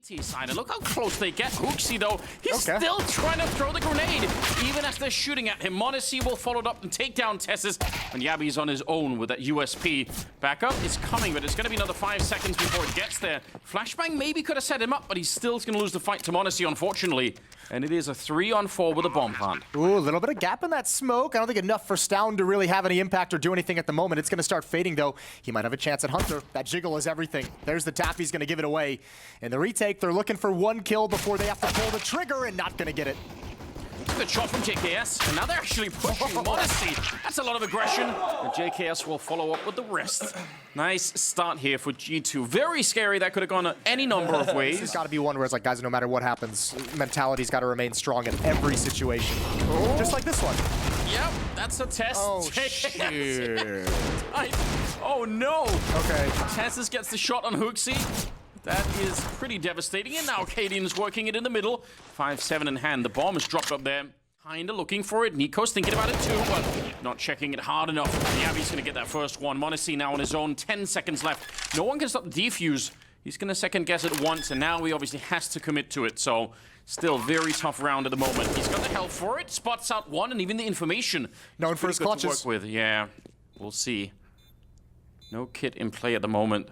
Side, and look how close they get. hookzywoo, though, he's still trying to throw the grenade, even as they're shooting at him. momentz will follow it up and take down twistzz, and Yabi's on his own with that USP. Backup is coming, but it's going to be another 5 seconds before it gets there. Flashbang maybe could have set him up, but he's still going to lose the fight to momentz, unfortunately. And it is a 3-on-4 with a bomb plant. Ooh, a little bit of gap in that smoke. I don't think enough for Stown to really have any impact or do anything at the moment. It's going to start fading, though. He might have a chance at Hunter. That jiggle is everything. There's the tap. He's going to give it away. In the retake, they're looking for 1 kill before they have to pull the trigger and not going to get it. Good shot from JKS, and now they're actually pushing momentz. That's a lot of aggression, and JKS will follow up with the rest. Nice start here for G2. Very scary. That could have gone any number of ways. This has got to be one where it's like, guys, no matter what happens, mentality's got to remain strong in every situation. Oh. Just like this one. Yep, that's a test. Oh, shit. Oh, no. Okay. twistzz gets the shot on hookzywoo. That is pretty devastating, and now Cadian's working it in the middle. 5-7 in hand. The bomb is dropped up there. Kinda looking for it. niko's thinking about it too, but not checking it hard enough. Yabi's gonna get that first one. momentz now on his own. 10 seconds left. No one can stop the defuse. He's gonna second guess it once, and now he obviously has to commit to it. So still very tough round at the moment. He's got the health for it. Spots out one, and even the information. Known for his clutches. To work with. Yeah, we'll see. No kit in play at the moment.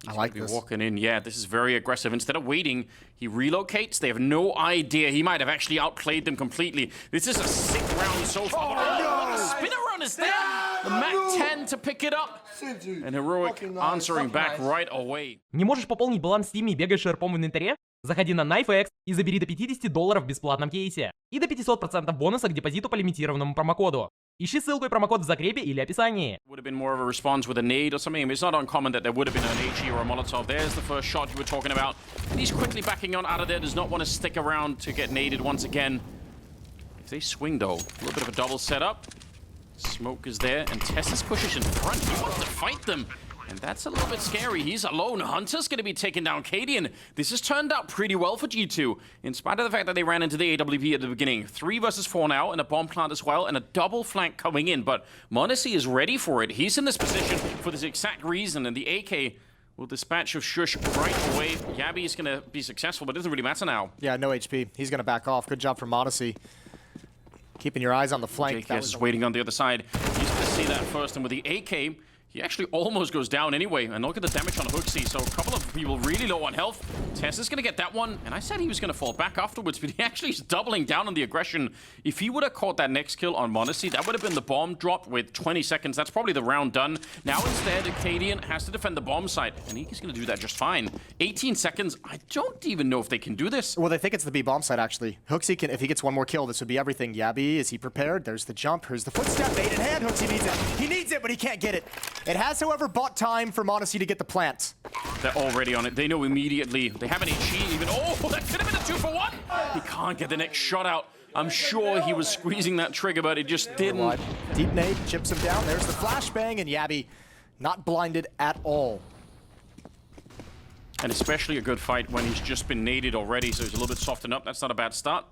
I like this. Walking in, yeah, this is very aggressive. Instead of waiting, he relocates. They have no idea. He might have actually outplayed them completely. This is a sick round so far. Oh, the spin around is there. The Mac 10 to pick it up. And Heroic answering back right away. Не можешь пополнить баланс в Steam и бегаешь шерпом в инвентаре? Заходи на knifex и забери до $50 в бесплатном кейсе. И до 500% бонуса к депозиту по лимитированному промокоду. Ищи ссылку и промокод в закрепе или описании. Would have been more of a response with a nade or something. I mean, it's not uncommon that there would have been an HE or a Molotov. There's the first shot you were talking about. And he's quickly backing on out of there. Does not want to stick around to get naded once again. If they swing, though, a little bit of a double setup. Smoke is there, and twistzz pushes in front. He wants to fight them. And that's a little bit scary. He's alone. Hunter's going to be taking down Cadian. This has turned out pretty well for G2, in spite of the fact that they ran into the AWP at the beginning. 3 versus 4 now, and a bomb plant as well, and a double flank coming in. But momentz is ready for it. He's in this position for this exact reason, and the AK will dispatch of Shush right away. Yabi is going to be successful, but it doesn't really matter now. Yeah, no HP. He's going to back off. Good job from momentz. Keeping your eyes on the flank. JKS is waiting on the other side. He's going to see that first, and with the AK, he actually almost goes down anyway. And look at the damage on hookzywoo. So a couple of people really low on health. twistzz is going to get that one. And I said he was going to fall back afterwards, but he actually is doubling down on the aggression. If he would have caught that next kill on momentz, that would have been the bomb drop with 20 seconds. That's probably the round done. Now instead, Cadian has to defend the bomb site. And he's going to do that just fine. 18 seconds. I don't even know if they can do this. Well, they think it's the B bomb site, actually. hookzywoo can, if he gets one more kill, this would be everything. Yabi, is he prepared? There's the jump. Here's the footstep. 8 in hand. hookzywoo needs it. He needs it, but he can't get it. It has, however, bought time for momentz to get the plant. They're already on it. They know immediately. They have an HE even. Oh, that could have been a 2-for-1. He can't get the next shot out. I'm sure he was squeezing that trigger, but it just didn't. Deep nade chips him down. There's the flashbang, and Yabi not blinded at all. And especially a good fight when he's just been naded already, so he's a little bit softened up. That's not a bad start.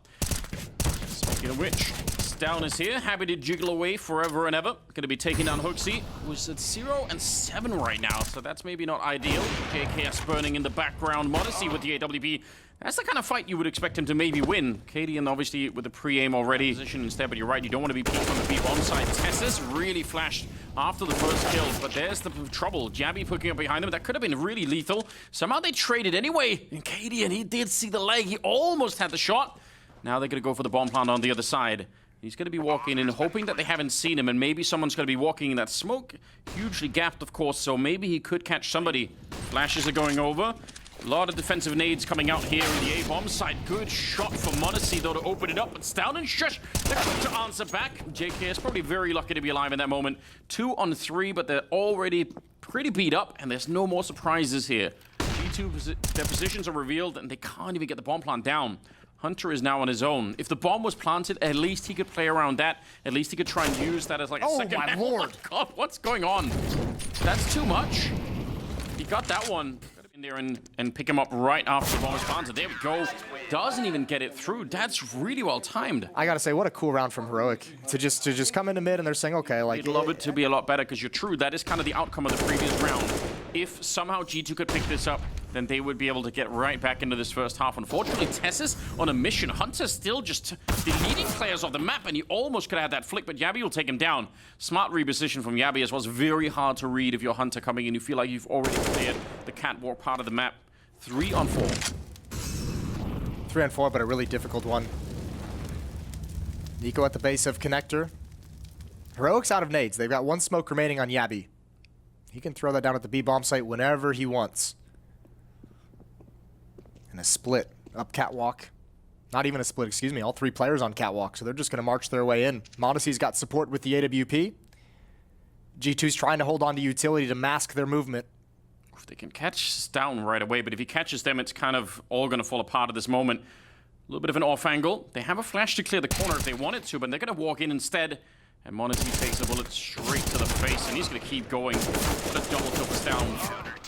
Speaking of which, Down is here, happy to jiggle away forever and ever. Going to be taking down hookzywoo, who's at 0 and 7 right now, so that's maybe not ideal. JKS burning in the background, momentz with the AWP. That's the kind of fight you would expect him to maybe win. Cadian obviously with the pre-aim already. Position instead, but you're right, you don't want to be peeked on the B-bomb side. twistzz really flashed after the first kill, but there's the trouble. Yabi poking up behind him, that could have been really lethal. Somehow they traded anyway, and Cadian, he did see the leg. He almost had the shot. Now they're going to go for the bomb plant on the other side. He's going to be walking in, hoping that they haven't seen him, and maybe someone's going to be walking in that smoke. Hugely gapped, of course, so maybe he could catch somebody. Flashes are going over. A lot of defensive nades coming out here in the A-bomb side. Good shot for momentz, though, to open it up. But Stown and Shush, they're quick to answer back. JKS probably very lucky to be alive in that moment. 2 on 3, but they're already pretty beat up, and there's no more surprises here. G2, their positions are revealed, and they can't even get the bomb plant down. Hunter is now on his own. If the bomb was planted, at least he could play around that. At least he could try and use that as like a second. Oh my lord! Oh God, what's going on? That's too much. He got that one. In there and pick him up right after the bomb was planted. There we go. Doesn't even get it through. That's really well timed. I gotta say, what a cool round from Heroic to just come into mid and they're saying, okay, like. I'd love it to be a lot better because you're true. That is kind of the outcome of the previous round. if somehow G2 could pick this up, then they would be able to get right back into this first half. Unfortunately, tezz on a mission. Hunter's still just the leading players of the map, and he almost could have had that flick, but Yabi will take him down. Smart reposition from Yabi as well. It's very hard to read if you're Hunter coming in. You feel like you've already cleared the catwalk part of the map. 3 on 4. 3 on 4, but a really difficult one. niko at the base of connector. Heroic's out of nades. They've got 1 smoke remaining on Yabi. He can throw that down at the B bomb site whenever he wants. And a split up catwalk. Not even a split, excuse me. All 3 players on catwalk, so they're just going to march their way in. Modessy's got support with the AWP. G2's trying to hold on to utility to mask their movement. If they can catch down right away, but if he catches them, it's kind of all going to fall apart at this moment. A little bit of an off angle. They have a flash to clear the corner if they wanted to, but they're going to walk in instead. And Modesty takes the bullet straight to the face, and he's going to keep going. What a double kill for down.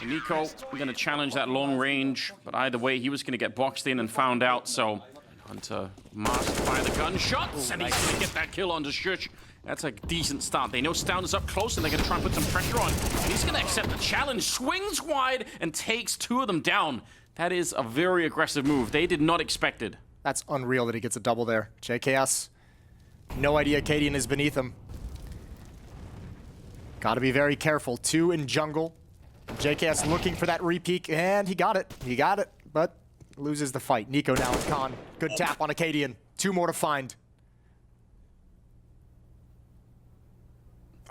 And niko going to challenge that long range, but either way, he was going to get boxed in and found out, so Hunter masked by the gunshots, and he's going to get that kill on the Shush. That's a decent start. They know Stound is up close, and they're going to try and put some pressure on. And he's going to accept the challenge, swings wide, and takes 2 of them down. That is a very aggressive move. They did not expect it. That's unreal that he gets a double there. JKS, no idea Cadian is beneath him. Gotta be very careful. 2 in jungle. JKS looking for that repeak, and he got it. He got it, but loses the fight. niko now with Khan. Good tap on a Cadian. 2 more to find.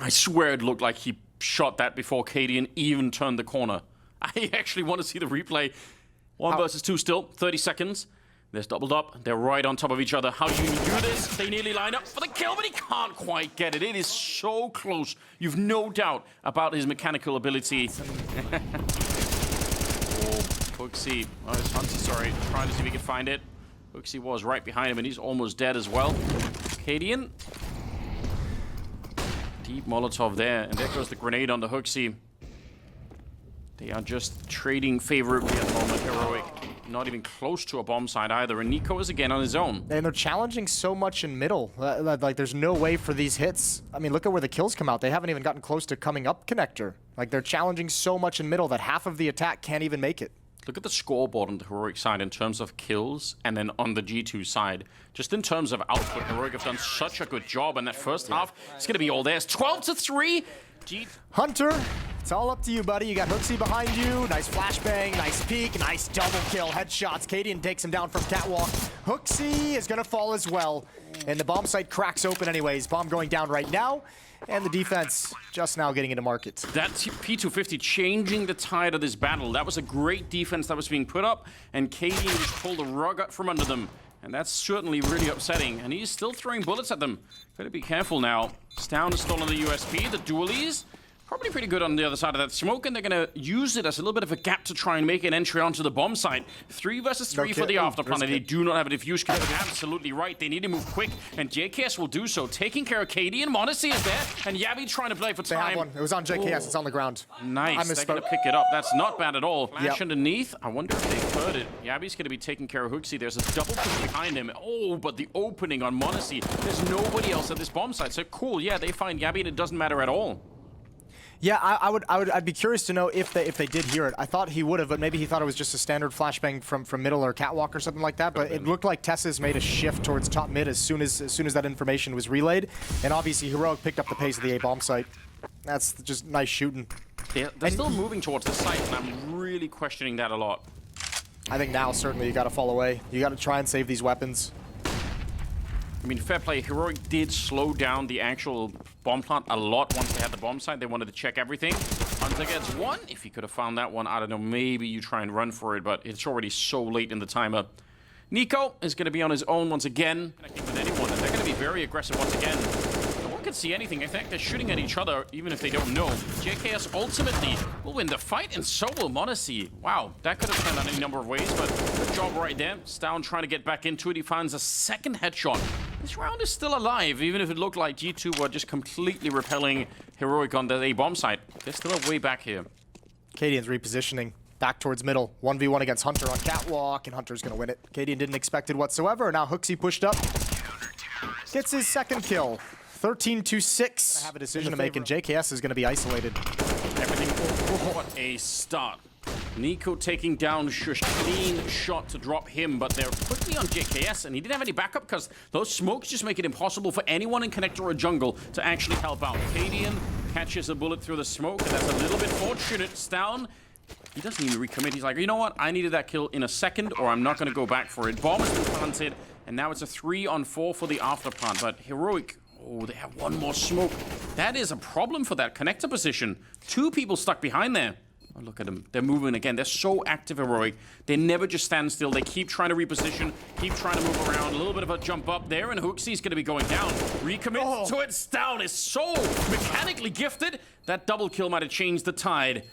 I swear it looked like he shot that before Cadian even turned the corner. I actually want to see the replay. 1 versus 2 still, 30 seconds. They're doubled up. They're right on top of each other. How do you do this? They nearly line up for the kill, but he can't quite get it. It is so close. You've no doubt about his mechanical ability. Hooksy. Oh, it's Hunter, sorry. Trying to see if he can find it. Hooksy was right behind him, and he's almost dead as well. Cadian. Deep Molotov there, and there goes the grenade on the Hooksy. They are just trading favorably at the moment, Heroic. Not even close to a bomb site either, and niko is again on his own. And they're challenging so much in middle. Like, there's no way for these hits. I mean, look at where the kills come out. They haven't even gotten close to coming up connector. Like, they're challenging so much in middle that half of the attack can't even make it. Look at the scoreboard on the Heroic side in terms of kills, and then on the G2 side. Just in terms of output, Heroic have done such a good job, and that first half, it's going to be all theirs. 12-3. Hunter, it's all up to you, buddy. You got Hooksy behind you. Nice flashbang, nice peek, nice double kill. Headshots. Cadian takes him down from catwalk. Hooksy is going to fall as well. And the bomb site cracks open anyways. Bomb going down right now. And the defense just now getting into market. That's P250 changing the tide of this battle. That was a great defense that was being put up, and Cadian just pulled the rug out from under them. And that's certainly really upsetting. And he's still throwing bullets at them. Gotta be careful now. Stound has stolen the USP. The dualies, probably pretty good on the other side of that smoke, and they're gonna use it as a little bit of a gap to try and make an entry onto the bomb site. 3 versus 3 for the afterplanet. They do not have a diffuse kit. Absolutely right. They need to move quick, and JKS will do so. Taking care of Cadian. Modesty is there, and Yabi trying to play for time. They have one. It was on JKS. It's on the ground. Nice. They're gonna pick it up. That's not bad at all. Flash underneath. I wonder if they heard it. Yabi's gonna be taking care of Hooksy. There's a double push behind him. Oh, but the opening on Modesty. There's nobody else at this bomb site. So cool. Yeah, they find Yabi, and it doesn't matter at all. Yeah, I'd be curious to know if they did hear it. I thought he would have, but maybe he thought it was just a standard flashbang from middle or catwalk or something like that. But it looked like tezz made a shift towards top mid as soon as that information was relayed, and obviously Heroic picked up the pace of the A bomb site. That's just nice shooting. They're still moving towards the site, and I'm really questioning that a lot. I think now certainly you got to fall away. You got to try and save these weapons. I mean, fair play. Heroic did slow down the actual bomb plant a lot once they had the bomb site. They wanted to check everything. Hunter gets 1. If he could have found that one, I don't know, maybe you try and run for it, but it's already so late in the timer. niko is going to be on his own once again. Connecting with anyone, and they're going to be very aggressive once again. No one can see anything. In fact, they're shooting at each other, even if they don't know. JKS ultimately will win the fight, and so will Modesty. Wow, that could have turned out any number of ways, but good job right there. Stound trying to get back into it. He finds a second headshot. This round is still alive, even if it looked like G2 were just completely repelling Heroic on the A bomb site. They're still way back here. Cadian's repositioning back towards middle. 1v1 against Hunter on catwalk, and Hunter's going to win it. Cadian didn't expect it whatsoever. Now Hooksy pushed up. Gets his second kill. 13-6. Have a decision to make, and JKS is going to be isolated. Everything What a start. niko taking down Shush. Clean shot to drop him, but they're quickly on JKS, and he didn't have any backup because those smokes just make it impossible for anyone in connector or jungle to actually help out. Cadian catches a bullet through the smoke, and that's a little bit fortunate. Down. He doesn't even recommit. He's like, you know what? I needed that kill in a second, or I'm not going to go back for it. Bomb has been planted, and now it's a 3-on-4 for the after plant. But Heroic, oh, they have one more smoke. That is a problem for that connector position. 2 people stuck behind there. Oh, look at them. They're moving again. They're so active, Heroic. They never just stand still. They keep trying to reposition, keep trying to move around. A little bit of a jump up there, and Hooksy's going to be going down. Recommit to it. Down is so mechanically gifted. That double kill might have changed the tide.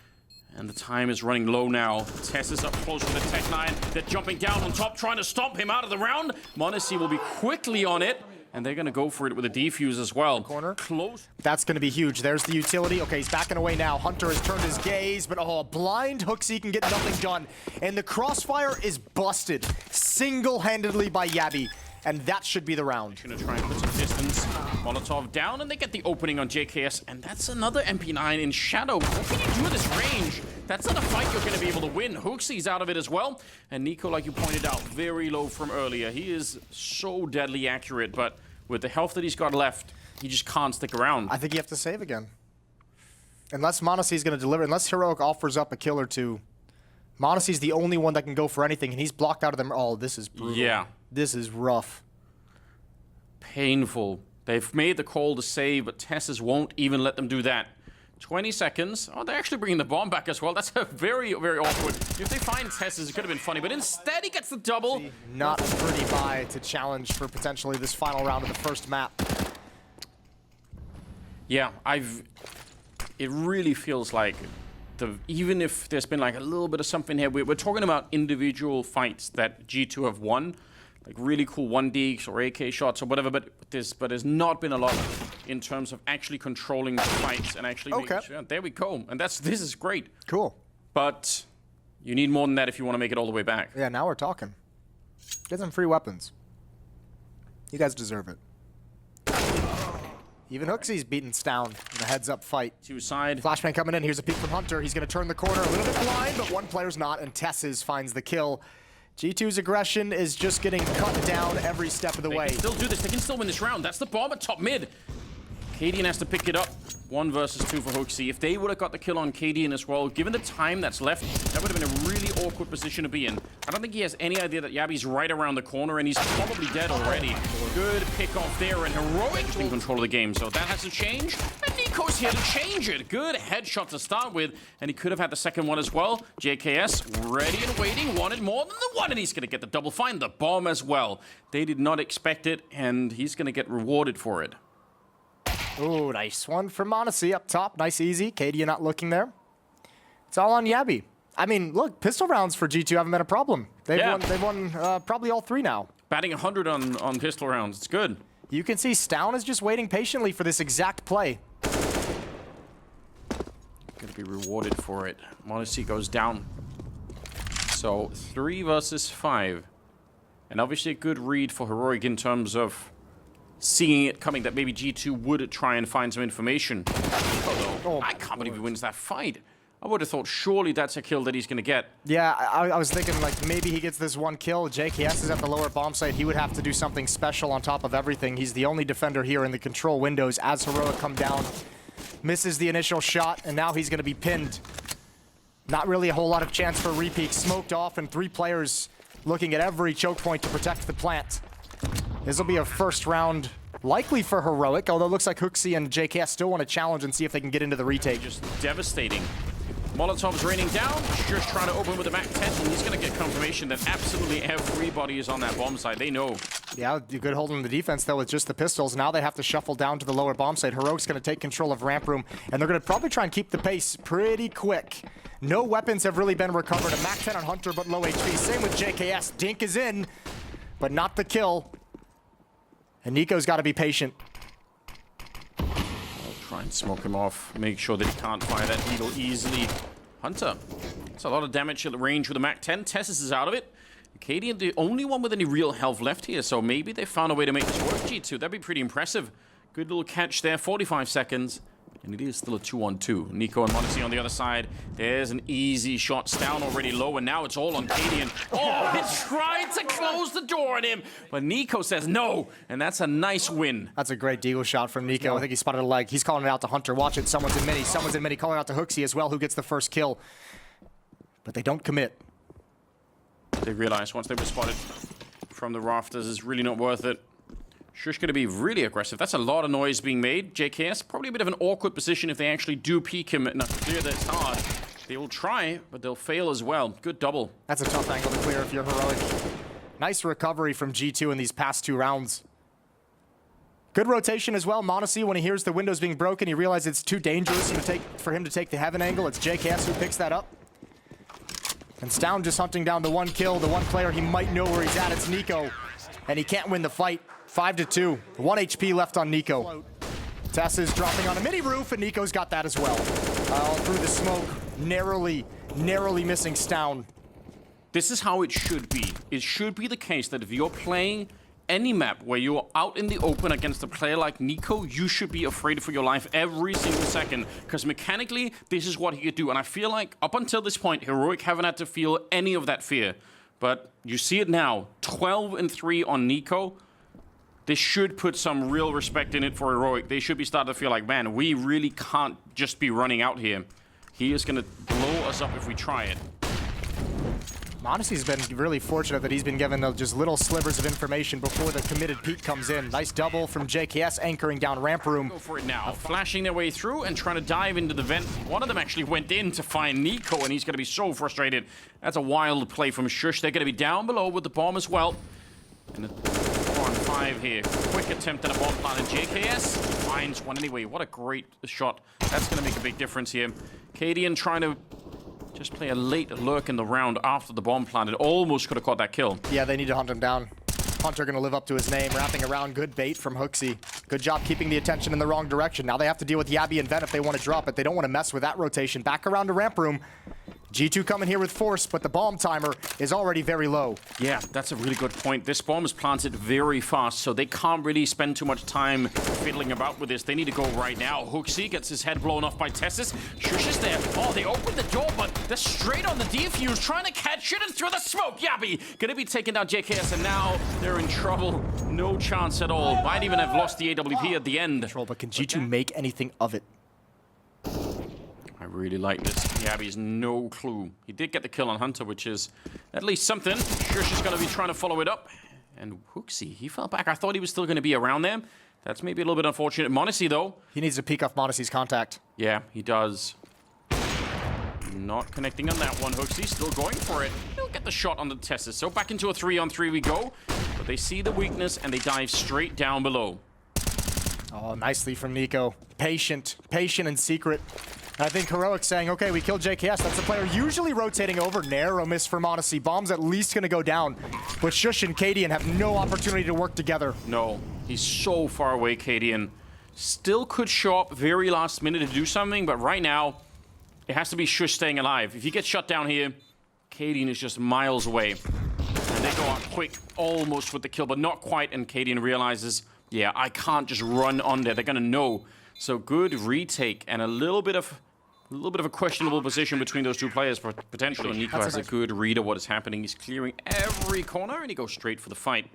And the time is running low now. twistzz is up close with the Tech 9. They're jumping down on top, trying to stomp him out of the round. monacy will be quickly on it. And they're going to go for it with a defuse as well. Corner. Close. That's going to be huge. There's the utility. Okay, he's backing away now. Hunter has turned his gaze, but a blind Hooksy can get nothing done. And the crossfire is busted single-handedly by Yabi. And that should be the round. Gonna try and put some distance. Molotov down, and they get the opening on JKS. And that's another MP9 in shadow. What can you do with this range? That's not a fight you're gonna be able to win. Hooksy's out of it as well. And niko, like you pointed out, very low from earlier. He is so deadly accurate, but with the health that he's got left, he just can't stick around. I think you have to save again. Unless monacy's gonna deliver, unless Heroic offers up a kill or two. monacy's the only one that can go for anything, and he's blocked out of them. Oh, this is brutal. Yeah. This is rough. Painful. They've made the call to save, but twistzz won't even let them do that. 20 seconds. Oh, they're actually bringing the bomb back as well. That's a very, very awkward. If they find twistzz, it could have been funny, but instead he gets the double. Not a pretty buy to challenge for potentially this final round of the first map. Yeah, it really feels like even if there's been like a little bit of something here, we're talking about individual fights that G2 have won, like really cool 1Ds or AK shots or whatever, but there's not been a lot in terms of actually controlling the fights and actually making sure. There we go. And this is great. Cool. But you need more than that if you want to make it all the way back. Yeah, now we're talking. Get some free weapons. You guys deserve it. Even Hooksy's beaten down in a heads-up fight. Two side. Flashbang coming in. Here's a peek from Hunter. He's going to turn the corner a little bit blind, but one player's not, and twistzz finds the kill. G2's aggression is just getting cut down every step of the way. They can still do this. They can still win this round. That's the bomb at top mid. Cadian has to pick it up. 1 versus 2 for Hooksy. If they would have got the kill on Cadian as well, given the time that's left, that would have been a really awkward position to be in. I don't think he has any idea that Yabi's right around the corner, and he's probably dead already. Good pick off there, and Heroic in control of the game, so that has to change. And niko's here to change it. Good headshot to start with, and he could have had the second one as well. JKS ready and waiting, wanted more than the one, and he's going to get the double. Find the bomb as well. They did not expect it, and he's going to get rewarded for it. Ooh, nice one from monacy up top. Nice, easy. Cadian not looking there. It's all on Yabi. I mean, look, pistol rounds for G2 haven't been a problem. They've won probably all 3 now. Batting 100 on pistol rounds. It's good. You can see Stown is just waiting patiently for this exact play. Going to be rewarded for it. monacy goes down. So 3 versus 5. And obviously a good read for Heroic in terms of seeing it coming, that maybe G2 would try and find some information. Although, I can't believe he wins that fight. I would have thought surely that's a kill that he's going to get. Yeah, I was thinking like maybe he gets this one kill. JKS is at the lower bomb site. He would have to do something special on top of everything. He's the only defender here in the control windows as Heroic come down. Misses the initial shot, and now he's going to be pinned. Not really a whole lot of chance for a repeat. Smoked off, and 3 players looking at every choke point to protect the plant. This will be a first round, likely for Heroic, although it looks like Hooksy and JKS still want to challenge and see if they can get into the retake. Just devastating. Molotov's raining down, just trying to open with the Mac 10, and he's going to get confirmation that absolutely everybody is on that bomb site. They know. Yeah, good holding the defense, though, with just the pistols. Now they have to shuffle down to the lower bomb site. Heroic's going to take control of ramp room, and they're going to probably try and keep the pace pretty quick. No weapons have really been recovered. A Mac 10 on Hunter, but low HP. Same with JKS. Dink is in, but not the kill. And niko's got to be patient. I'll try and smoke him off. Make sure that he can't fire that needle easily. Hunter. That's a lot of damage at the range with the Mac 10. twistzz is out of it. Cadian, the only one with any real health left here, so maybe they found a way to make this work, G2. That'd be pretty impressive. Good little catch there. 45 seconds. And it is still a 2-on-2. niko and momentz on the other side. There's an easy shot. Down already low, and now it's all on Cadian. Oh, he tried to close the door on him, but niko says no, and that's a nice win. That's a great deagle shot from niko. I think he spotted a leg. He's calling it out to Hunter. Watch it. Someone's in mini. Someone's in mini. Calling out to hooksie as well, who gets the first kill. But they don't commit. They realize once they were spotted from the rafters, it's really not worth it. Shush going to be really aggressive. That's a lot of noise being made. JKS, probably a bit of an awkward position if they actually do peek him enough to clear that it's hard. They will try, but they'll fail as well. Good double. That's a tough angle to clear if you're heroic. Nice recovery from G2 in these past 2 rounds. Good rotation as well. momentz, when he hears the windows being broken, he realizes it's too dangerous for him to take the heaven angle. It's JKS who picks that up. And Stown just hunting down the 1 kill, the 1 player he might know where he's at. It's niko, and he can't win the fight. 5-2. 1 HP left on niko. twistzz is dropping on a mini roof, and niko's got that as well. All through the smoke, narrowly missing Stown. This is how it should be. It should be the case that if you're playing any map where you're out in the open against a player like niko, you should be afraid for your life every single second, because mechanically, this is what he could do. And I feel like up until this point, Heroic haven't had to feel any of that fear. But you see it now, 12-3 on niko. This should put some real respect in it for Heroic. They should be starting to feel like, man, we really can't just be running out here. He is going to blow us up if we try it. momentz has been really fortunate that he's been given just little slivers of information before the committed peek comes in. Nice double from JKS anchoring down ramp room. Go for it now. Flashing their way through and trying to dive into the vent. One of them actually went in to find niko, and he's going to be so frustrated. That's a wild play from Shush. They're going to be down below with the bomb as well. And a 4-on-5 here. Quick attempt at a bomb plant, and JKS finds one anyway. What a great shot. That's going to make a big difference here. Cadian trying to just play a late lurk in the round after the bomb planted. Almost could have caught that kill. Yeah, they need to hunt him down. Hunter going to live up to his name, wrapping around. Good bait from hooksie. Good job keeping the attention in the wrong direction. Now they have to deal with Yabi and Ven if they want to drop it. They don't want to mess with that rotation. Back around to ramp room. G2 coming here with force, but the bomb timer is already very low. Yeah, that's a really good point. This bomb is planted very fast, so they can't really spend too much time fiddling about with this. They need to go right now. hooksie gets his head blown off by twistzz. Shush is there. Oh, they opened the door, but they're straight on the defuse, trying to catch it and through the smoke. Yabi gonna be taking down JKS, and now they're in trouble. No chance at all. Might even have lost the AWP at the end. But can G2 make anything of it? I really like this. Yabi's no clue. He did get the kill on Hunter, which is at least something. Shush is going to be trying to follow it up. And hooksie, he fell back. I thought he was still going to be around there. That's maybe a little bit unfortunate. momentz, though. He needs to peek off momentz' contact. Yeah, he does. Not connecting on that one. hooksie still going for it. He'll get the shot on the twistzz. So back into a 3-on-3 we go. But they see the weakness, and they dive straight down below. Oh, nicely from niko. Patient and secret. I think Heroic saying, okay, we killed JKS. That's the player usually rotating over. Narrow miss for momentz. Bomb's at least going to go down. But Shush and Cadian have no opportunity to work together. No, he's so far away, Cadian. Still could show up very last minute to do something, but right now, it has to be Shush staying alive. If he gets shut down here, Cadian is just miles away. And they go out quick, almost with the kill, but not quite, and Cadian realizes, yeah, I can't just run on there. They're going to know. So good retake, and a little bit of a questionable position between those two players, potentially. niko has a good read of what is happening. He's clearing every corner, and he goes straight for the fight.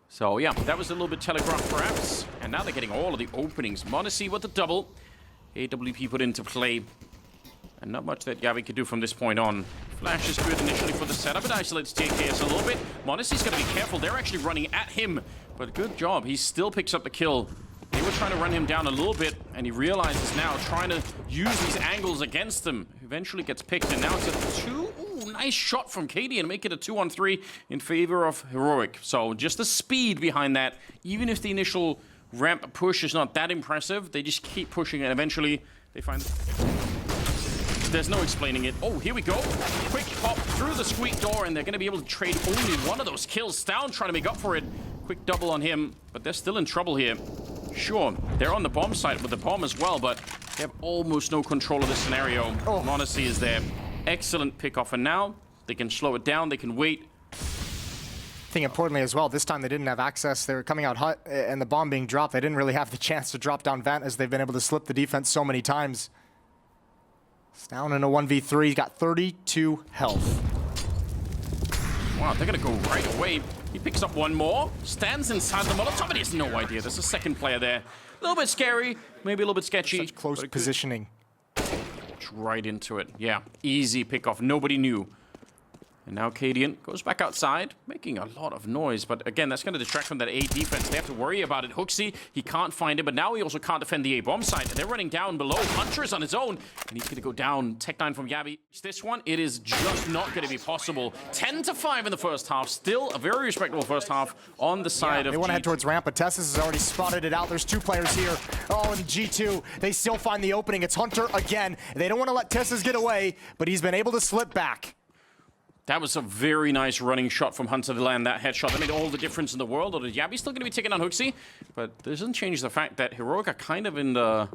So, yeah, that was a little bit telegraphed, perhaps. And now they're getting all of the openings. momentz with the double. AWP put into play. And not much that Yabi could do from this point on. Flash is good initially for the setup. It isolates JKS a little bit. momentz got to be careful. They're actually running at him. But good job. He still picks up the kill. They were trying to run him down a little bit, and he realizes now trying to use these angles against them. Eventually gets picked, and now it's a 2. Ooh, nice shot from Cadian, make it a 2-on-3 in favor of Heroic. So just the speed behind that, even if the initial ramp push is not that impressive, they just keep pushing, and eventually they find... There's no explaining it. Oh, here we go. Quick pop through the squeak door, and they're going to be able to trade only one of those kills. Down trying to make up for it. Quick double on him, but they're still in trouble here. Sure, they're on the bomb site with the bomb as well, but they have almost no control of this scenario. Oh. momentz is there. Excellent pick off, and now they can slow it down. They can wait. I think importantly as well, this time they didn't have access. They were coming out hot, and the bomb being dropped. They didn't really have the chance to drop down vent as they've been able to slip the defense so many times. It's down in a 1v3. He's got 32 health. Wow, they're gonna go right away. He picks up one more, stands inside the Molotov, but he has no idea. There's a second player there. A little bit scary, maybe a little bit sketchy. Such close positioning. Right into it. Yeah, easy pickoff. Nobody knew. And now Cadian goes back outside, making a lot of noise. But again, that's going to distract from that A defense. They have to worry about it. HooXi, he can't find him, but now he also can't defend the A bomb site. They're running down below. Hunter is on his own, and he's going to go down. Tech9 from Yabi. This one, it is just not going to be possible. 10-5 in the first half. Still a very respectable first half on the side of They want to G2. head towards ramp, but twistzz has already spotted it out. There's two players here. Oh, and G2, they still find the opening. It's Hunter again. They don't want to let twistzz get away, but he's been able to slip back. That was a very nice running shot from Hunter to land that headshot. That made all the difference in the world. Although Yabi's still going to be taking on HooXi, but this doesn't change the fact that Heroic are kind of in the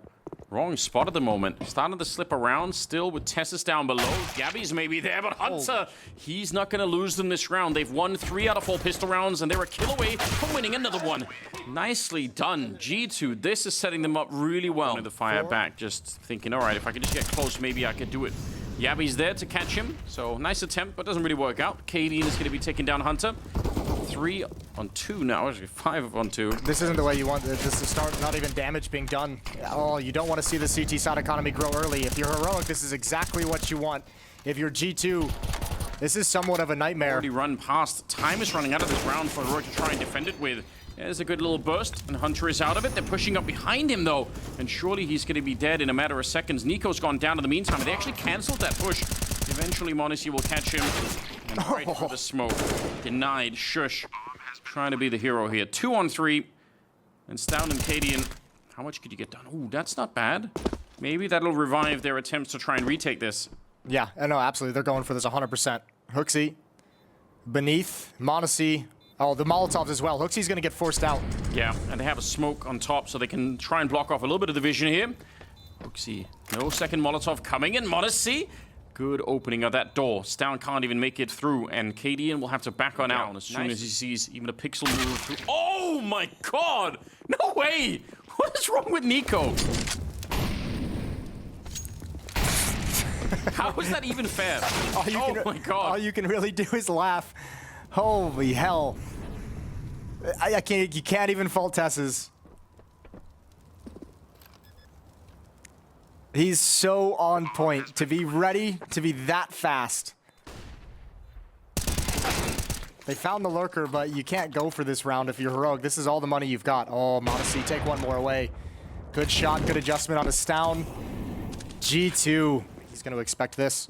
wrong spot at the moment. Starting to slip around still with twistzz down below. Yabi's maybe there, but Hunter, he's not going to lose them this round. They've won 3 out of 4 pistol rounds, and they're a kill away from winning another one. Nicely done. G2, this is setting them up really well. The fire back, just thinking, all right, if I could just get close, maybe I could do it. Yabi's there to catch him, so nice attempt, but doesn't really work out. Cadian is going to be taking down Hunter. 3 on 2 now, actually 5 on 2. This isn't the way you want this to start, not even damage being done. Oh, you don't want to see the CT side economy grow early. If you're Heroic, this is exactly what you want. If you're G2, this is somewhat of a nightmare. Already run past. Time is running out of this round for Heroic to try and defend it with. There's a good little burst, and Hunter is out of it. They're pushing up behind him, though, and surely he's going to be dead in a matter of seconds. Niko's gone down in the meantime, and they actually canceled that push. Eventually, monecy will catch him, and right for the smoke. Denied. Shush. Trying to be the hero here. 2 on 3, and Stown and Cadian. How much could you get done? Ooh, that's not bad. Maybe that'll revive their attempts to try and retake this. Yeah, no, absolutely. They're going for this 100%. HooXi, beneath, monecy. Oh, the Molotovs as well. HooXi's going to get forced out. Yeah, and they have a smoke on top, so they can try and block off a little bit of the vision here. HooXi, no second Molotov coming in. Monecy, good opening of that door. Stown can't even make it through, and Cadian will have to back on out as soon as he sees even a pixel move through. Oh my god! No way! What is wrong with Niko? How is that even fair? Oh my god. All you can really do is laugh. Holy hell. I can't, you can't even fault twistzz. He's so on point to be ready to be that fast. They found the lurker, but you can't go for this round if you're Heroic. This is all the money you've got. Oh, monecy, take one more away. Good shot, good adjustment on a Stown. G2, he's going to expect this.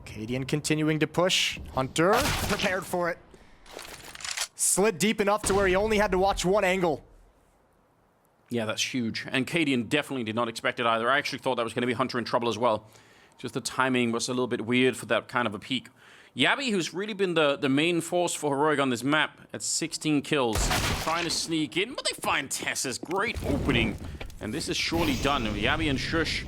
Cadian continuing to push. Hunter prepared for it. Slid deep enough to where he only had to watch one angle. Yeah, that's huge. And Cadian definitely did not expect it either. I actually thought that was going to be Hunter in trouble as well. Just the timing was a little bit weird for that kind of a peak. Yabi, who's really been the main force for Heroic on this map, at 16 kills, trying to sneak in, but they find twistzz. Great opening. And this is surely done. Yabi and Shush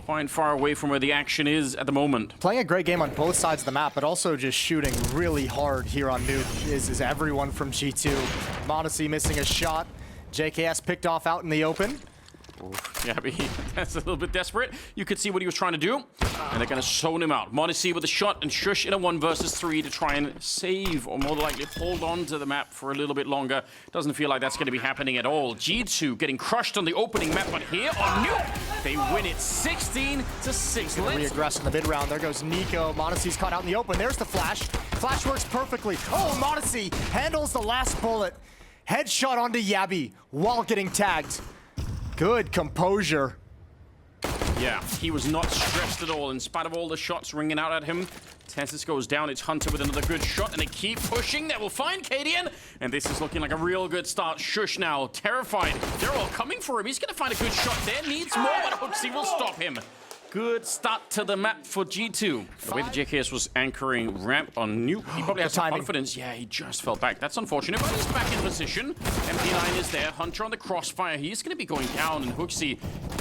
quite far away from where the action is at the moment. Playing a great game on both sides of the map, but also just shooting really hard here on Nuke is everyone from G2. monecy missing a shot. JKS picked off out in the open. Yeah, that's a little bit desperate. You could see what he was trying to do, and they're going to zone him out. monecy with a shot, and Shush in a 1 versus 3 to try and save, or more likely hold on to the map for a little bit longer. Doesn't feel like that's going to be happening at all. G2 getting crushed on the opening map, but here on Nuke, they win it 16-6. Re-aggress in the mid round. There goes Niko. monecy's caught out in the open. There's the flash. Flash works perfectly. Oh, monecy handles the last bullet. Headshot onto Yabi while getting tagged. Good composure. Yeah, he was not stressed at all in spite of all the shots ringing out at him. twistzz goes down. It's Hunter with another good shot, and they keep pushing. They will find Cadian, and this is looking like a real good start. Shush now, terrified. They're all coming for him. He's going to find a good shot there. Needs more, but HooXi will stop him. Good start to the map for G2. The way the JKS was anchoring ramp on Nuke, he probably has some confidence. Yeah, he just fell back. That's unfortunate, but he's back in position. MP9 is there. Hunter on the crossfire. He's going to be going down, and HooXi, you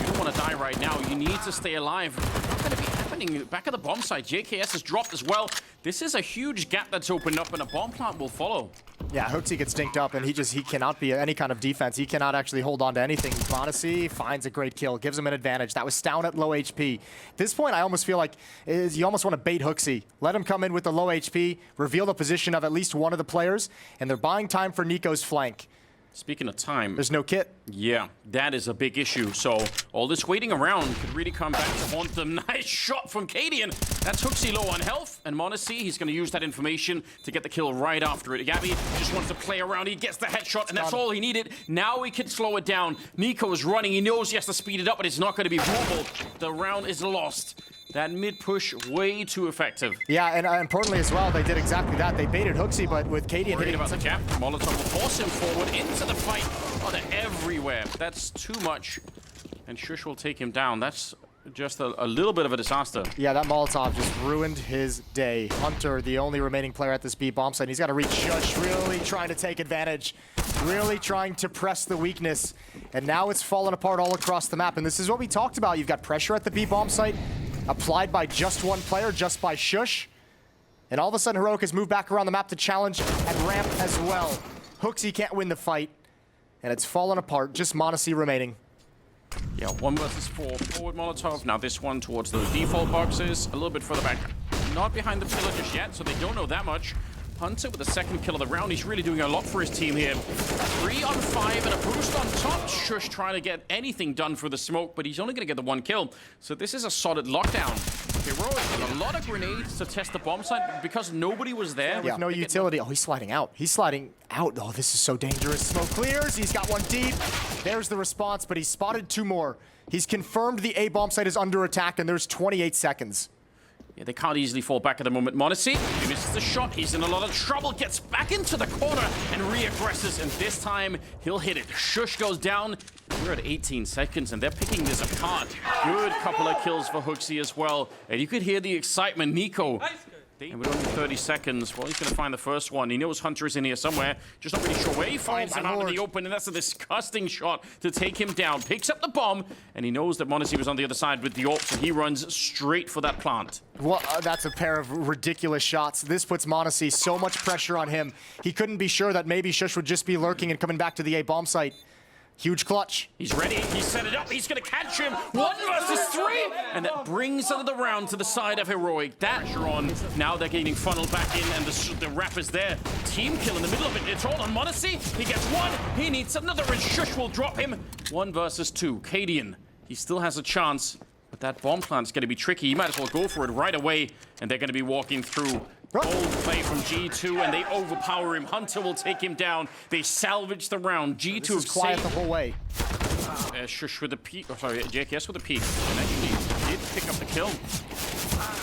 don't want to die right now. You need to stay alive. Not going to be happening back at the bomb site. JKS has dropped as well. This is a huge gap that's opened up, and a bomb plant will follow. Yeah, hookzy gets dinked up, and he cannot be any kind of defense. He cannot actually hold on to anything. monecy finds a great kill, gives him an advantage. That was down at low HP. At this point, I almost feel like you almost want to bait hookzy. Let him come in with the low HP, reveal the position of at least one of the players, and they're buying time for niko's flank. Speaking of time, there's no kit. Yeah, that is a big issue. So all this waiting around could really come back to haunt them. Nice shot from Cadian. That's hookzy low on health. And monecy, he's going to use that information to get the kill right after it. Gabby just wants to play around. He gets the headshot, and that's all he needed. Now he can slow it down. niko is running. He knows he has to speed it up, but it's not going to be doable. The round is lost. That mid-push, way too effective. Yeah, and importantly as well, they did exactly that. They baited hookzy, but with Cadian hitting about the gap, Molotov will force him forward into the fight. Oh, they're everywhere. That's too much. And Shush will take him down. That's just a little bit of a disaster. Yeah, that Molotov just ruined his day. Hunter, the only remaining player at this B bomb site. He's got to reach Shush, really trying to take advantage. Really trying to press the weakness. And now it's fallen apart all across the map. And this is what we talked about. You've got pressure at the B bomb site, applied by just one player, just by Shush. And all of a sudden, Heroic has moved back around the map to challenge and ramp as well. hookzy can't win the fight. And it's fallen apart, just monecy remaining. Yeah, 1 versus 4 forward Molotov. Now this one towards those default boxes, a little bit further back. Not behind the pillar just yet, so they don't know that much. Hunter with the second kill of the round. He's really doing a lot for his team here. 3 on 5 and a boost on top. Shush trying to get anything done for the smoke, but he's only going to get the 1 kill. So this is a solid lockdown. Heroic with a lot of grenades to test the bomb site because nobody was there. With no utility. Oh, he's sliding out. He's sliding out. Oh, this is so dangerous. Smoke clears. He's got 1 deep. There's the response, but he's spotted 2 more. He's confirmed the A bomb site is under attack, and there's 28 seconds. Yeah, they can't easily fall back at the moment. monecy, he misses the shot. He's in a lot of trouble. Gets back into the corner and re-aggresses. And this time, he'll hit it. Shush goes down. We're at 18 seconds, and they're picking this apart. Good couple of kills for hookzy as well. And you could hear the excitement. niko. And with only 30 seconds, well, he's going to find the first one. He knows Hunter is in here somewhere. Just not really sure where he finds him out in the open. And that's a disgusting shot to take him down. Picks up the bomb, and he knows that monecy was on the other side with the AWP, so he runs straight for that plant. Well, that's a pair of ridiculous shots. This puts monecy so much pressure on him. He couldn't be sure that maybe Shush would just be lurking and coming back to the A bomb site. Huge clutch. He's ready. He's set it up. He's going to catch him. 1 versus 3. And that brings another round to the side of Heroic. That pressure on. Now they're getting funneled back in, and the wrap is there. Team kill in the middle of it. It's all on monecy. He gets 1. He needs another, and Shush will drop him. 1 versus 2. Cadian. He still has a chance, but that bomb plant's going to be tricky. He might as well go for it right away, and they're going to be walking through. Bold play from G2, and they overpower him. Hunter will take him down. They salvage the round. G2 is quiet the whole way. Shush with a peek. Oh, sorry, JKS with a peek. And actually did pick up the kill.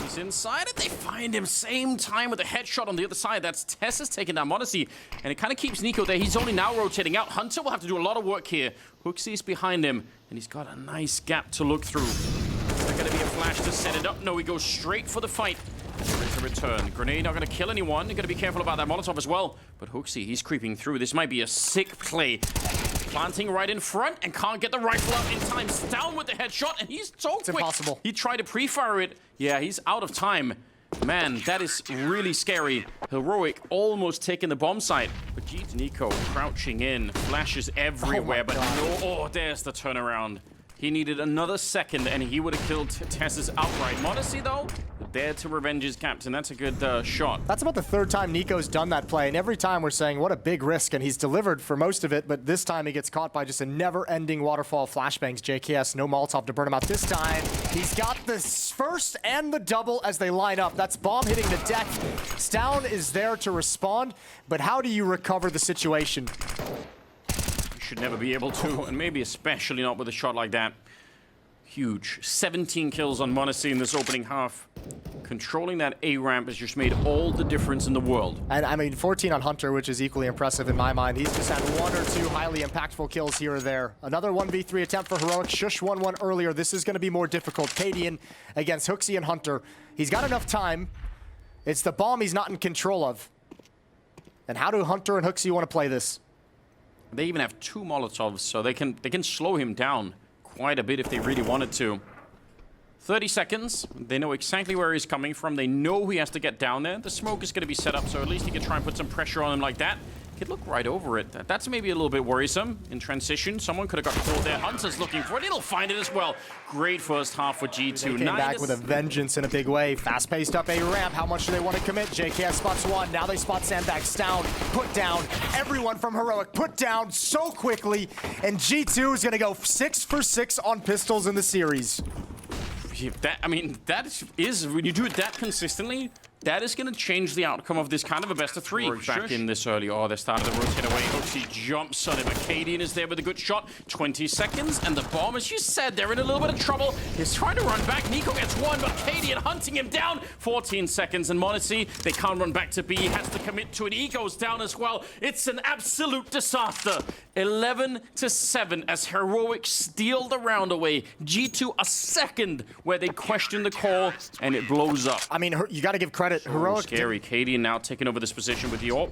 He's inside it. They find him same time with a headshot on the other side. That's twistzz taking down monecy, and it kind of keeps niko there. He's only now rotating out. Hunter will have to do a lot of work here. hookzy's behind him, and he's got a nice gap to look through. Is there going to be a flash to set it up? No, he goes straight for the fight. To return. Grenade not going to kill anyone. You're going to be careful about that Molotov as well. But hookzy, he's creeping through. This might be a sick play. Planting right in front and can't get the rifle out in time. Down with the headshot, and he's so quick. It's impossible. He tried to pre-fire it. Yeah, he's out of time. Man, that is really scary. Heroic almost taking the bomb site. But niko crouching in. Flashes everywhere, but no. Oh, there's the turnaround. He needed another second, and he would have killed twistzz outright. monecy, though, there to revenge his captain. That's a good shot. That's about the 3rd time niko's done that play, and every time we're saying, what a big risk, and he's delivered for most of it, but this time he gets caught by just a never-ending waterfall of flashbangs. JKS, no Molotov to burn him out this time. He's got the first and the double as they line up. That's bomb hitting the deck. Stown is there to respond, but how do you recover the situation? Should never be able to, and maybe especially not with a shot like that. Huge. 17 kills on monecy in this opening half. Controlling that A ramp has just made all the difference in the world. And I mean, 14 on Hunter, which is equally impressive in my mind. He's just had 1 or 2 highly impactful kills here or there. Another 1v3 attempt for Heroic. Shush 1-1 earlier. This is going to be more difficult. Cadian against hookzy and Hunter. He's got enough time. It's the bomb he's not in control of. And how do Hunter and hookzy want to play this? They even have 2 Molotovs, so they can slow him down quite a bit if they really wanted to. 30 seconds. They know exactly where he's coming from. They know he has to get down there. The smoke is going to be set up, so at least he can try and put some pressure on him like that. Could look right over it. That's maybe a little bit worrisome in transition. Someone could have got caught there. Hunter's looking for it. It'll find it as well. Great first half for G2. They came back with a vengeance in a big way. Fast-paced up A ramp. How much do they want to commit? JKS spots one. Now they spot sandbags down. Put down. Everyone from Heroic put down so quickly. And G2 is going to go 6 for 6 on pistols in the series. That is, when you do it that consistently, that is going to change the outcome of this kind of a best of three. Back in this early. Oh, they started the rotate away. hoopsie jumps on him. Acadian is there with a good shot. 20 seconds, and the bomb, as you said, they're in a little bit of trouble. He's trying to run back. niko gets one, but Acadian hunting him down. 14 seconds, and Monacy, they can't run back to B. He has to commit to it. He goes down as well. It's an absolute disaster. 11-7 as Heroic steal the round away. G2 a second where they question the call, and it blows up. I mean, you got to give credit. Heroic. Scary. Acadian now taking over this position with the AWP.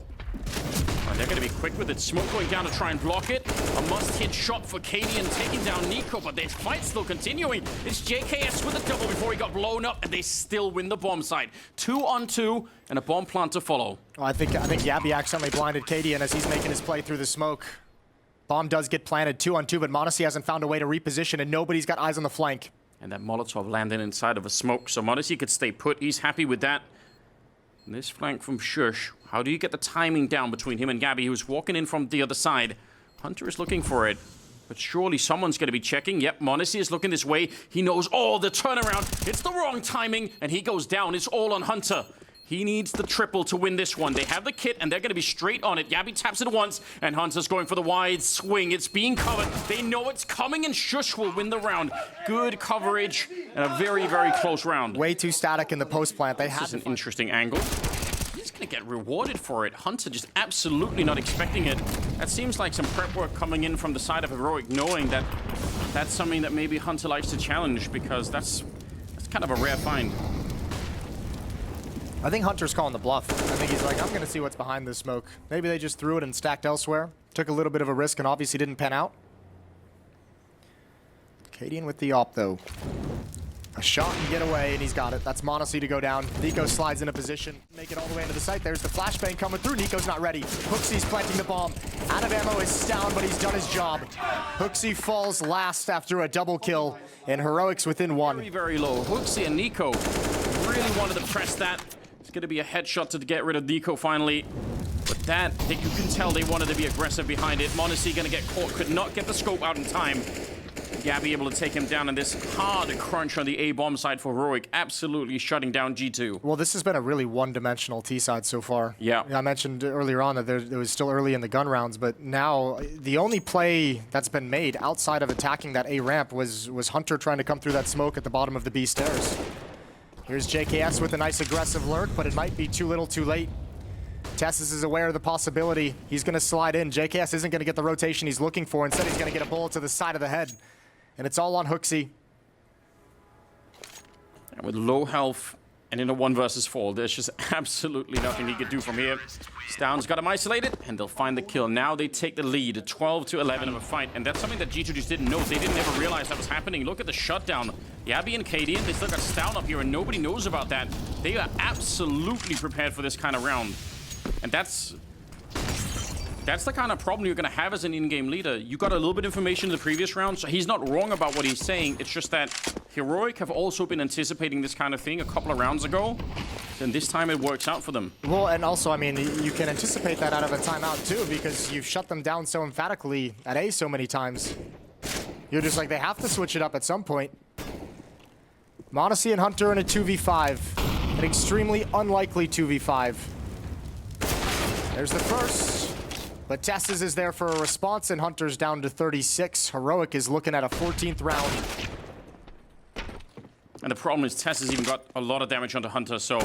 They're going to be quick with it. Smoke going down to try and block it. A must-hit shot for Acadian taking down niko, but their fight's still continuing. It's JKS with a double before he got blown up, and they still win the bomb site. 2-on-2, and a bomb plant to follow. Oh, I think Yabby accidentally blinded Acadian as he's making his play through the smoke. Bomb does get planted 2-on-2, but Monacy hasn't found a way to reposition, and nobody's got eyes on the flank. And that Molotov landing inside of a smoke, so Monacy could stay put. He's happy with that. And this flank from Shush. How do you get the timing down between him and Gabby, who's walking in from the other side? Hunter is looking for it, but surely someone's going to be checking. Yep, Monacy is looking this way. He knows, oh, the turnaround. It's the wrong timing, and he goes down. It's all on Hunter. He needs the triple to win this one. They have the kit, and they're going to be straight on it. Gabby taps it once, and Hunter's going for the wide swing. It's being covered. They know it's coming, and Shush will win the round. Good coverage, and a very, very close round. Way too static in the post plant. This is an interesting angle. He's going to get rewarded for it. Hunter just absolutely not expecting it. That seems like some prep work coming in from the side of Heroic, knowing that that's something that maybe Hunter likes to challenge, because that's kind of a rare find. I think Hunter's calling the bluff. I think he's like, I'm going to see what's behind this smoke. Maybe they just threw it and stacked elsewhere. Took a little bit of a risk and obviously didn't pan out. Acadian with the op, though. A shot and get away, and he's got it. That's Monacy to go down. niko slides into position. Make it all the way into the site. There's the flashbang coming through. niko's not ready. hoopsie's planting the bomb. Out of ammo is down, but he's done his job. hoopsie falls last after a double kill, and Heroic's within one. Very, very low. hoopsie and niko really wanted to press that. It's going to be a headshot to get rid of niko finally. But that, you can tell they wanted to be aggressive behind it. Monacy going to get caught, could not get the scope out in time. Gabby able to take him down in this hard crunch on the A-bomb side for Heroic, absolutely shutting down G2. Well, this has been a really one-dimensional T side so far. Yeah. I mentioned earlier on that it was still early in the gun rounds, but now the only play that's been made outside of attacking that A ramp was Hunter trying to come through that smoke at the bottom of the B stairs. Here's JKS with a nice aggressive lurk, but it might be too little too late. twistzz is aware of the possibility. He's going to slide in. JKS isn't going to get the rotation he's looking for. Instead, he's going to get a bullet to the side of the head. And it's all on hoopsie. And with low health and in a 1 versus 4, there's just absolutely nothing he could do from here. Stown's got him isolated, and they'll find the kill. Now they take the lead, 12-11 of a fight, and that's something that G2 just didn't know. They didn't ever realize that was happening. Look at the shutdown. Yabby and Acadian, they still got Stown up here, and nobody knows about that. They are absolutely prepared for this kind of round. And that's the kind of problem you're going to have as an in-game leader. You got a little bit of information in the previous round, so he's not wrong about what he's saying. It's just that Heroic have also been anticipating this kind of thing a couple of rounds ago, and this time it works out for them. Well, and also, I mean, you can anticipate that out of a timeout too, because you've shut them down so emphatically at A so many times. You're just like, they have to switch it up at some point. Monacy and Hunter in a 2v5. An extremely unlikely 2v5. There's the first. But twistzz is there for a response, and Hunter's down to 36. Heroic is looking at a 14th round. And the problem is twistzz even got a lot of damage onto Hunter, so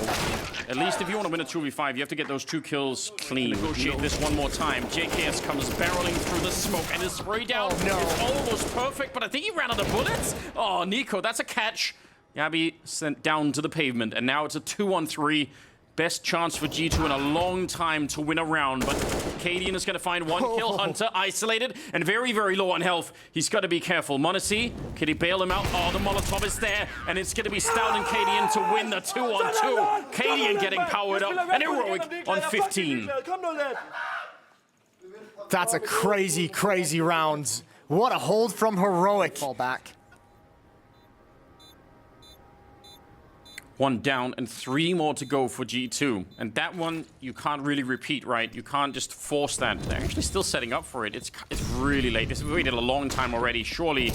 at least if you want to win a 2v5, you have to get those 2 kills clean. Negotiate this one more time. JKS comes barreling through the smoke, and his spray down is almost perfect, but I think he ran out of bullets. Oh, niko, that's a catch. Yabby sent down to the pavement, and now it's a 2-on-3. Best chance for G2 in a long time to win a round, but Cadian is going to find one kill. Hunter isolated and very, very low on health. He's got to be careful. monacy, can he bail him out? Oh, the Molotov is there, and it's going to be Stout and Cadian to win the 2-on-2. Cadian getting powered up, and Heroic on 15. That's a crazy, crazy round. What a hold from Heroic. Fall back. 1 down and 3 more to go for G2. And that one, you can't really repeat, right? You can't just force that. They're actually still setting up for it. It's really late. We've waited a long time already. Surely,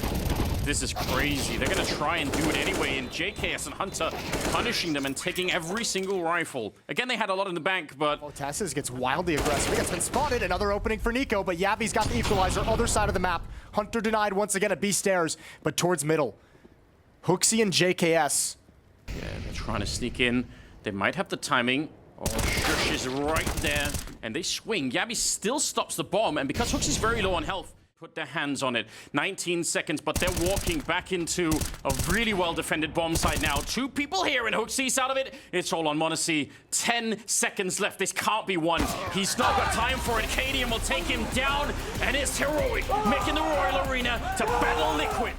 this is crazy. They're going to try and do it anyway. And JKS and Hunter punishing them and taking every single rifle. Again, they had a lot in the bank, but... Oh, twistzz gets wildly aggressive. He gets been spotted. Another opening for niko, but Yavi's got the equalizer. Other side of the map. Hunter denied once again at B stairs, but towards middle. HooXi and JKS. Yeah, they're trying to sneak in. They might have the timing. Oh, Shush is right there. And they swing. Yavi still stops the bomb. And because HooXi's very low on health, put their hands on it. 19 seconds, but they're walking back into a really well-defended bomb site now. 2 people here, and HooXi's out of it. It's all on monacy. 10 seconds left. This can't be won. He's not got time for it. Cadian will take him down. And it's Heroic making the Royal Arena to battle Liquid.